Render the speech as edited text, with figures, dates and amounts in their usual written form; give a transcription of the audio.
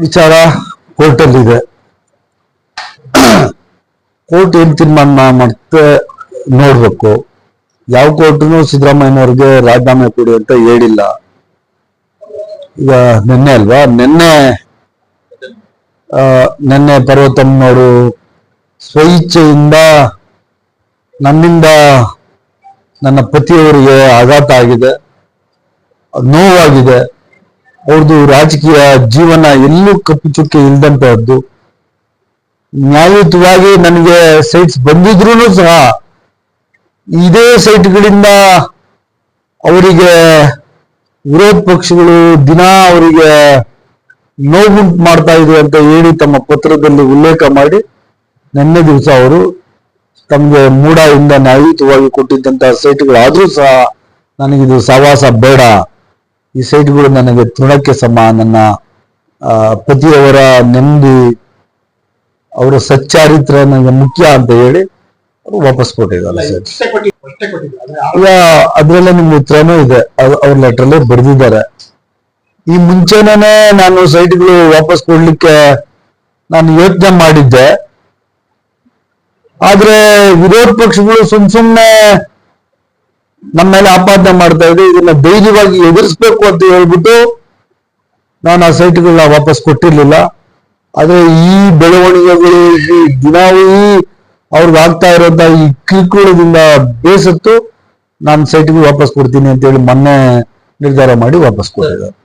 ವಿಚಾರ ಕೋರ್ಟಲ್ಲಿದೆ. ಕೋರ್ಟ್ ಏನ್ ತೀರ್ಮಾನ ಮತ್ತೆ ನೋಡ್ಬೇಕು. ಯಾವ ಕೋರ್ಟ್ನು ಸಿದ್ದರಾಮಯ್ಯನವ್ರಿಗೆ ರಾಜೀನಾಮೆ ಕೊಡಿ ಅಂತ ಹೇಳಿಲ್ಲ. ಈಗ ನಿನ್ನೆ ಅಲ್ವಾ, ನಿನ್ನೆ ಪರ್ವತಮ್ಮನವರು ಸ್ವಇಚ್ಛೆಯಿಂದ ನನ್ನಿಂದ ನನ್ನ ಪತಿಯವರಿಗೆ ಆಘಾತ ಆಗಿದೆ, ನೋವಾಗಿದೆ, ಅವ್ರದ್ದು ರಾಜಕೀಯ ಜೀವನ ಎಲ್ಲೂ ಕಪ್ಪು ಚುಕ್ಕೆ ಇಲ್ದಂತಹದ್ದು, ನ್ಯಾಯಯುತವಾಗಿ ನನಗೆ ಸೈಟ್ಸ್ ಬಂದಿದ್ರು ಸಹ ಇದೇ ಸೈಟ್ಗಳಿಂದ ಅವರಿಗೆ ವಿರೋಧ ಪಕ್ಷಗಳು ದಿನ ಅವರಿಗೆ ನೋವುಂಟು ಮಾಡ್ತಾ ಇದೆ ಅಂತ ಹೇಳಿ ತಮ್ಮ ಪತ್ರದಲ್ಲಿ ಉಲ್ಲೇಖ ಮಾಡಿ ನಿನ್ನೆ ದಿವಸ ಅವರು ತಮಗೆ ಮೂಡಾಯಿಂದ ನ್ಯಾಯಯುತವಾಗಿ ಕೊಟ್ಟಿದ್ದಂತಹ ಸೈಟ್ಗಳಾದ್ರೂ ಸಹ ನನಗಿದು ಸಹವಾಸ ಬೇಡ, ಈ ಸೈಟ್ಗಳು ನನಗೆ ತೃಣಕ್ಕೆ ಸಮ, ನನ್ನ ಪತಿಯವರ ನೆಮ್ಮದಿ, ಅವರ ಸಚ್ಚಾರಿತ್ರ ನನಗೆ ಮುಖ್ಯ ಅಂತ ಹೇಳಿ ವಾಪಸ್ ಕೊಟ್ಟಿದ್ದಾರೆ. ಈಗ ಅದ್ರಲ್ಲೇ ನಿಮ್ಗೆ ಉತ್ತರನೂ ಇದೆ, ಅವ್ರ ಲೆಟರ್ಲ್ಲೇ ಬರೆದಿದ್ದಾರೆ. ಈ ಮುಂಚೆನೇ ನಾನು ಸೈಟ್ಗಳು ವಾಪಸ್ ಕೊಡ್ಲಿಕ್ಕೆ ನಾನು ಯೋಚನೆ ಮಾಡಿದ್ದೆ. ಆದ್ರೆ ವಿರೋಧ ಪಕ್ಷಗಳು ಸುಮ್ನೆ ನಮ್ಮ ಮೇಲೆ ಆಪಾದನೆ ಮಾಡ್ತಾ ಇದೆ, ಇದನ್ನ ಧೈರ್ಯವಾಗಿ ಎದುರಿಸ್ಬೇಕು ಅಂತ ಹೇಳ್ಬಿಟ್ಟು ನಾನು ಆ ಸೈಟ್ಗಳನ್ನ ವಾಪಸ್ ಕೊಟ್ಟಿರ್ಲಿಲ್ಲ. ಆದ್ರೆ ಈ ಬೆಳವಣಿಗೆಗಳು ದಿನಾವೂ ಅವ್ರಿಗೆ ಆಗ್ತಾ ಇರೋಂತ ಈ ಕಿರುಕುಳದಿಂದ ಬೇಸತ್ತು ನಾನು ಸೈಟ್ಗೆ ವಾಪಸ್ ಕೊಡ್ತೀನಿ ಅಂತೇಳಿ ಮೊನ್ನೆ ನಿರ್ಧಾರ ಮಾಡಿ ವಾಪಸ್ ಕೊಟ್ಟಿದ್ದಾರೆ.